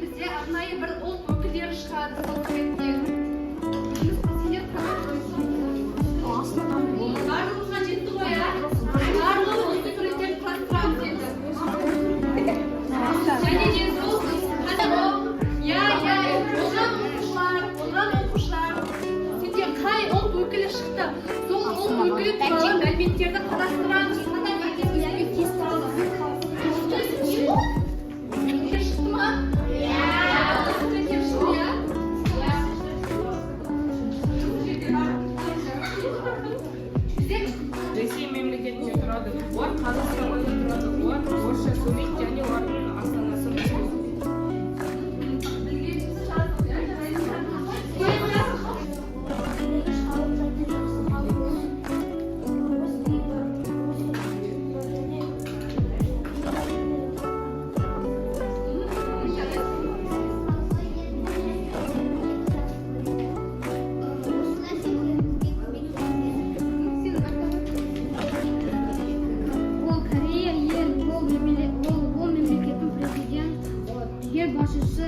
бізде арнайы бір ұлт өкілдері шығады сол себептен. Барлығына жетті ғой, ә? Барлығы осы суреттерді құрастырамыз деді. Және де сол олған оқушылар сізде қай ұлт өкілі шықты, сол ұлт өкілі туралы мәліметтерді қарастырамыз. Шықты ма? Ресей мемлекетінде тұрады. Олар Қазақстанда тұрады. Олар орысша сөйлейді және олардың астанасы Москва. Ол Корея ел, ол мемлекеттің президент, ел басшысы